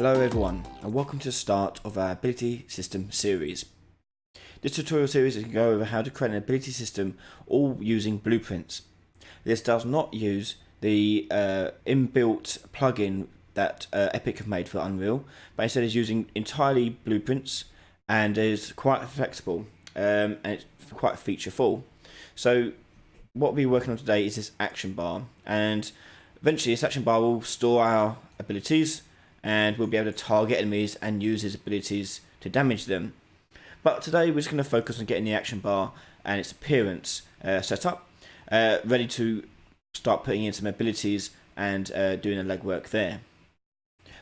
Hello everyone, and welcome to the start of our ability system series. This tutorial series is going to go over how to create an ability system all using blueprints. This does not use the inbuilt plugin that Epic have made for Unreal, but instead is using entirely blueprints and is quite flexible and it's quite featureful. So what we'll be working on today is this action bar, and eventually this action bar will store our abilities and we'll be able to target enemies and use his abilities to damage them. But today we're just going to focus on getting the action bar and its appearance set up, ready to start putting in some abilities and doing the legwork there.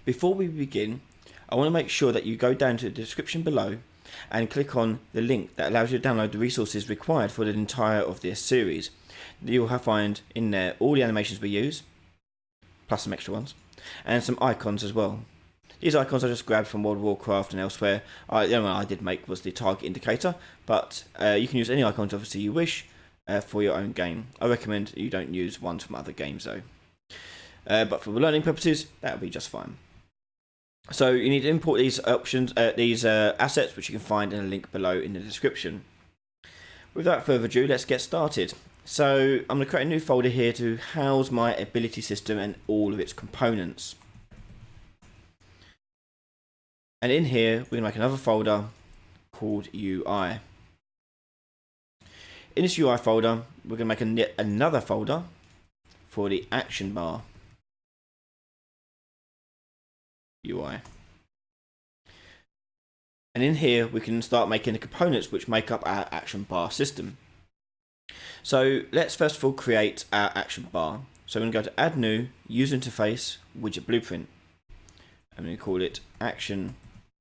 Before we begin, I want to make sure that you go down to the description below and click on the link that allows you to download the resources required for the entire of this series. You'll find in there all the animations we use, plus some extra ones, and some icons as well. These icons I just grabbed from World of Warcraft and elsewhere. The only one I did make was the target indicator, but you can use any icons obviously you wish for your own game. I recommend you don't use ones from other games though. But for learning purposes, that will be just fine. So you need to import these options, these assets, which you can find in a link below in the description. Without further ado, let's get started. So I'm going to create a new folder here to house my ability system and all of its components. And in here, we're going to make another folder called UI. In this UI folder, we're going to make another folder for the action bar UI. And in here, we can start making the components which make up our action bar system. So let's first of all create our action bar. So I'm going to go to Add New, User Interface, Widget Blueprint. I'm going to call it Action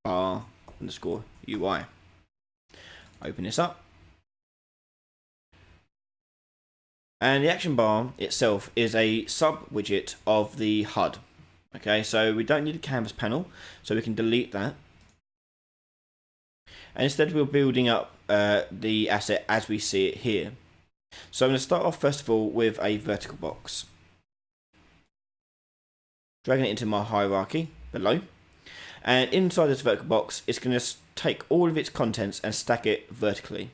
Bar _ UI. Open this up. And the action bar itself is a sub widget of the HUD. Okay, so we don't need a canvas panel, so we can delete that. And instead we're building up the asset as we see it here. So I'm going to start off first of all with a vertical box. Dragging it into my hierarchy below. And inside this vertical box, it's going to take all of its contents and stack it vertically.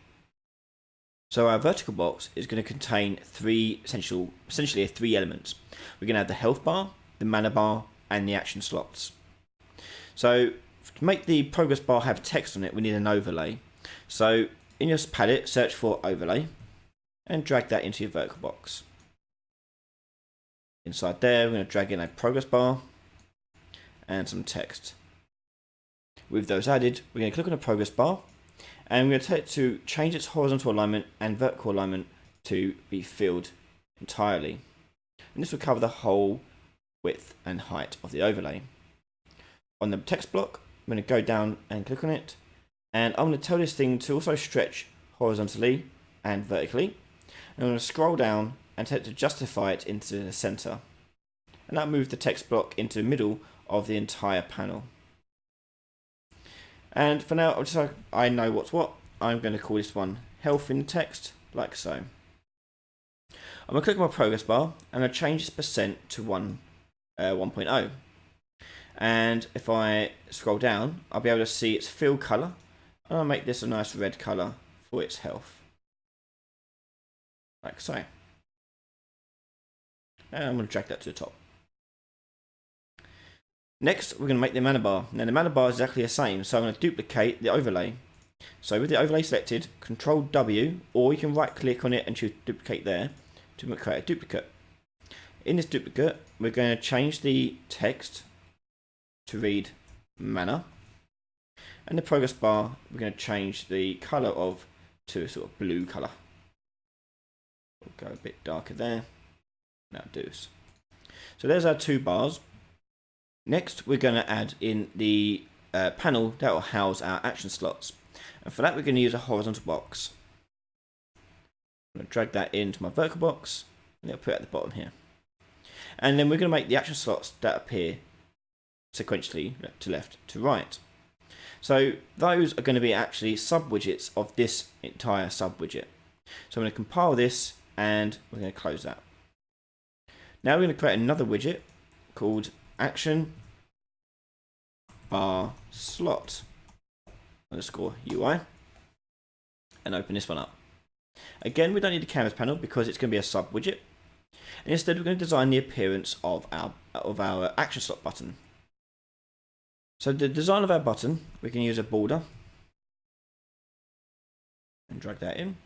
So our vertical box is going to contain essentially three elements. We're going to have the health bar, the mana bar, and the action slots. So to make the progress bar have text on it, we need an overlay. So in your palette, search for overlay and drag that into your vertical box. Inside there, we're going to drag in a progress bar and some text. With those added, we're going to click on the progress bar and we're going to tell it to change its horizontal alignment and vertical alignment to be filled entirely. And this will cover the whole width and height of the overlay. On the text block, I'm going to go down and click on it, and I'm going to tell this thing to also stretch horizontally and vertically. And I'm going to scroll down and tell it to justify it into the center, and that moves the text block into the middle of the entire panel. And for now, just so I know what's what, I'm going to call this one health in the text, like so. I'm going to click on my progress bar and I'm going to change its percent to 1.0. And if I scroll down, I'll be able to see its fill color, and I'll make this a nice red color for its health, like so. And I'm going to drag that to the top. Next, we're going to make the mana bar. Now the mana bar is exactly the same, so I'm going to duplicate the overlay. So with the overlay selected, Control W, or you can right click on it and choose duplicate there to create a duplicate. In this duplicate, we're going to change the text to read mana, and the progress bar we're going to change the color to a sort of blue color. We'll go a bit darker there. Now do's. So there's our two bars. Next, we're going to add in the panel that will house our action slots, and for that we're going to use a horizontal box. I'm going to drag that into my vertical box and it'll put it at the bottom here. And then we're going to make the action slots that appear sequentially left to right. So those are going to be actually sub widgets of this entire sub widget. So I'm going to compile this and we're going to close that. Now we're going to create another widget called action bar slot underscore UI and open this one up. Again, we don't need the canvas panel because it's going to be a sub widget. And instead, we're going to design the appearance of our action slot button. So the design of our button, we can use a border and drag that in.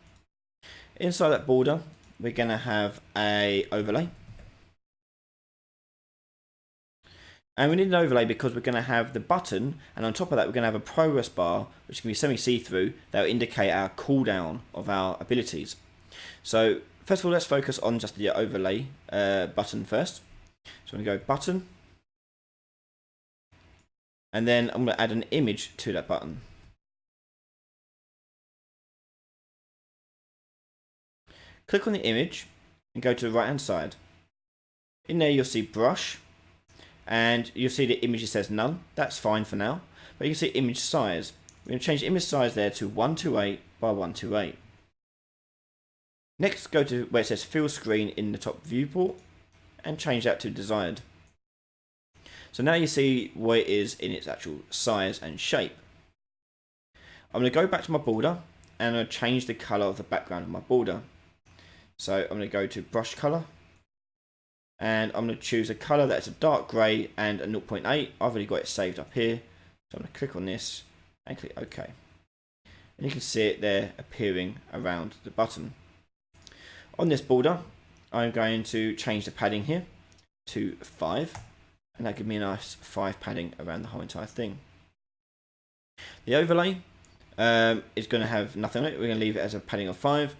Inside that border, we're going to have a overlay. And we need an overlay because we're going to have the button, and on top of that we're going to have a progress bar, which can be semi-see-through, that will indicate our cooldown of our abilities. So first of all, let's focus on just the overlay button first. So I'm going to go button, and then I'm going to add an image to that button. Click on the image and go to the right hand side. In there you'll see brush, and you'll see the image says none. That's fine for now, but you can see image size. We're going to change the image size there to 128 by 128. Next, go to where it says fill screen in the top viewport and change that to desired. So now you see where it is in its actual size and shape. I'm going to go back to my border and I'm going to change the color of the background of my border. So I'm going to go to brush color, and I'm going to choose a color that's a dark gray and a 0.8. I've already got it saved up here, so I'm going to click on this and click OK. And you can see it there appearing around the button. On this border, I'm going to change the padding here to 5, and that gives me a nice 5 padding around the whole entire thing. The overlay is going to have nothing on it. We're going to leave it as a padding of 5.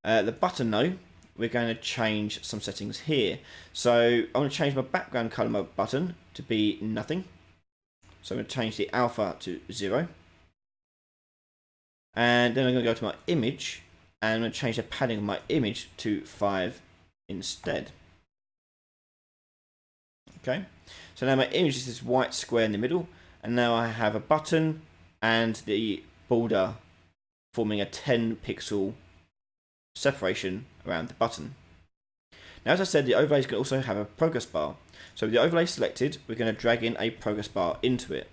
The button though, we're going to change some settings here. So I'm going to change my background color of my button to be nothing. So I'm going to change the alpha to 0. And then I'm going to go to my image, and I'm going to change the padding of my image to 5 instead. Okay, so now my image is this white square in the middle, and now I have a button and the border forming a 10 pixel separation around the button. Now, as I said, the overlay is going to also have a progress bar. So with the overlay selected, we're going to drag in a progress bar into it.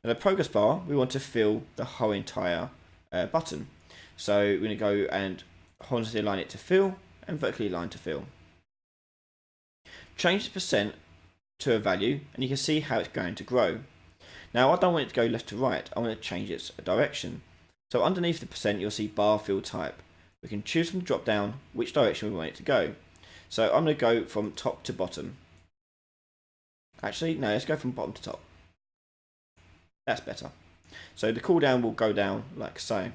Now the progress bar, we want to fill the whole entire button. So we're going to go and horizontally align it to fill and vertically align to fill. Change the percent to a value, and you can see how it's going to grow. Now I don't want it to go left to right, I want to change its direction. So underneath the percent, you'll see bar fill type. We can choose from the drop down which direction we want it to go. So I'm going to go from top to bottom. Actually, no, let's go from bottom to top. That's better. So the cooldown will go down like so.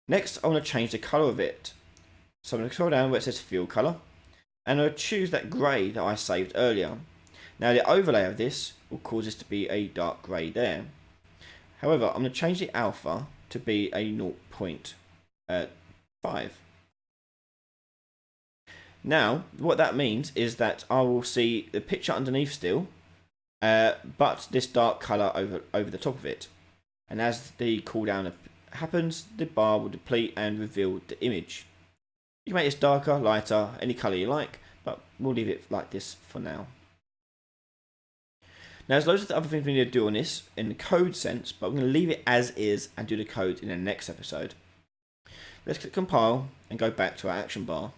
Next, I want to change the color of it. So I'm going to scroll down where it says fill color, and I'll choose that grey that I saved earlier. Now the overlay of this will cause this to be a dark grey there. However, I'm going to change the alpha to be a 0.5. Now, what that means is that I will see the picture underneath still, but this dark colour over the top of it. And as the cooldown happens, the bar will deplete and reveal the image. You can make this darker, lighter, any colour you like, but we'll leave it like this for now. Now there's loads of other things we need to do on this in the code sense, but I'm going to leave it as is and do the code in the next episode. Let's click compile and go back to our action bar.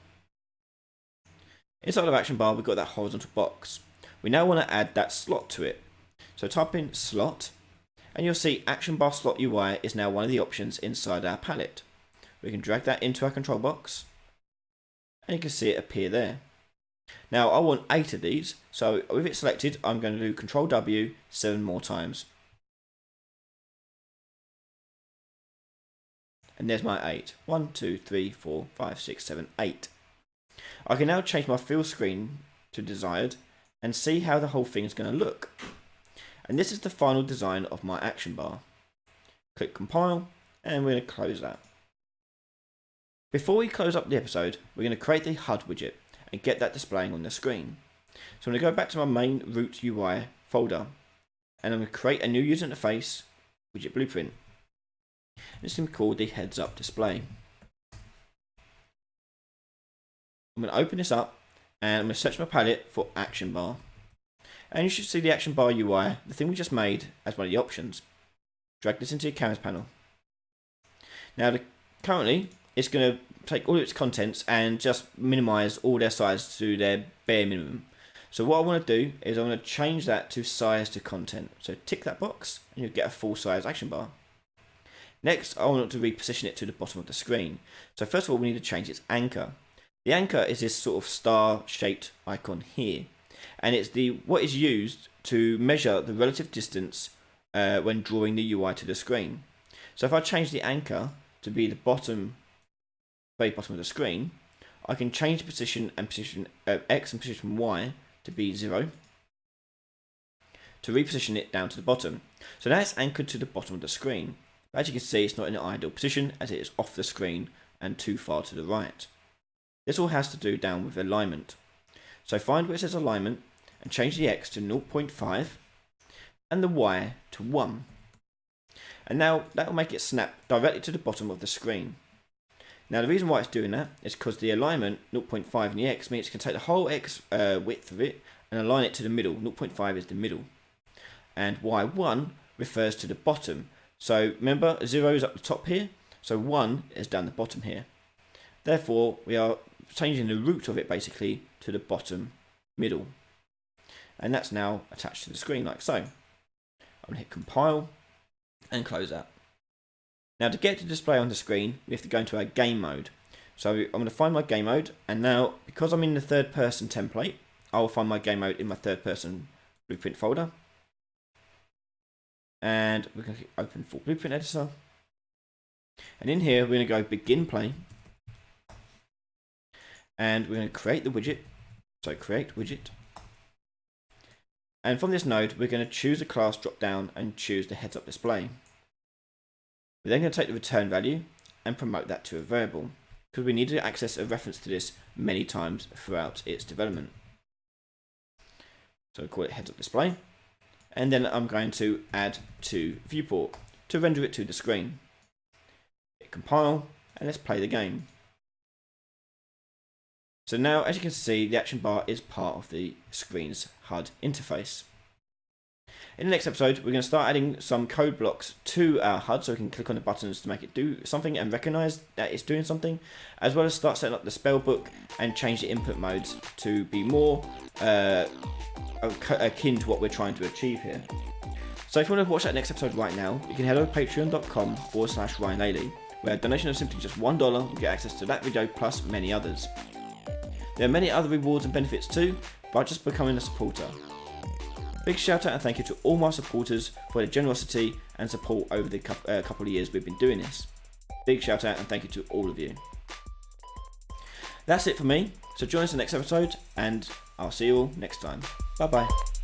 Inside of action bar, we've got that horizontal box. We now want to add that slot to it. So type in slot, and you'll see action bar slot UI is now one of the options inside our palette. We can drag that into our control box, and you can see it appear there. Now I want 8 of these, so with it selected, I'm going to do Control W 7 more times. And there's my 8. 1, 2, 3, 4, 5, 6, 7, 8. I can now change my fill screen to desired and see how the whole thing is going to look. And this is the final design of my action bar. Click compile, and we're going to close that. Before we close up the episode, we're going to create the HUD widget and get that displaying on the screen. So I'm going to go back to my main root UI folder, and I'm going to create a new user interface widget blueprint. It's going to be called the heads up display. I'm going to open this up, and I'm going to search my palette for action bar. And you should see the action bar UI, the thing we just made, as one of the options. Drag this into your canvas panel. Now currently it's going to take all of its contents and just minimize all their size to their bare minimum. So what I want to do is I want to change that to size to content. So tick that box and you'll get a full size action bar. Next, I want to reposition it to the bottom of the screen. So first of all, we need to change its anchor. The anchor is this sort of star shaped icon here. And it's what is used to measure the relative distance when drawing the UI to the screen. So if I change the anchor to be the very bottom of the screen, I can change the position and position X and position Y to be 0 to reposition it down to the bottom. So now it's anchored to the bottom of the screen. But as you can see, it's not in an ideal position as it is off the screen and too far to the right. This all has to do down with alignment. So find where it says alignment and change the X to 0.5 and the Y to 1. And now that will make it snap directly to the bottom of the screen. Now the reason why it's doing that is because the alignment 0.5 in the X means it can take the whole X width of it and align it to the middle. 0.5 is the middle. And Y1 refers to the bottom. So remember, 0 is up the top here, so 1 is down the bottom here. Therefore, we are changing the root of it basically to the bottom middle. And that's now attached to the screen like so. I'm going to hit compile and close that. Now to get to display on the screen, we have to go into our game mode. So I'm going to find my game mode, and now because I'm in the third person template, I will find my game mode in my third person blueprint folder. And we're going to open full blueprint editor. And in here, we're going to go begin play. And we're going to create the widget. So create widget. And from this node, we're going to choose a class drop down and choose the heads up display. We're then going to take the return value and promote that to a variable, because we need to access a reference to this many times throughout its development. So we'll call it heads up display. And then I'm going to add to viewport to render it to the screen. Hit compile and let's play the game. So now, as you can see, the action bar is part of the screen's HUD interface. In the next episode, we're going to start adding some code blocks to our HUD so we can click on the buttons to make it do something and recognize that it's doing something, as well as start setting up the spell book and change the input modes to be more akin to what we're trying to achieve here. So if you want to watch that next episode right now, you can head over to patreon.com/Ryan Ailey, where a donation of simply just $1 will get access to that video plus many others. There are many other rewards and benefits too, by just becoming a supporter. Big shout out and thank you to all my supporters for their generosity and support over the couple of years we've been doing this. Big shout out and thank you to all of you. That's it for me, so join us in the next episode and I'll see you all next time. Bye bye.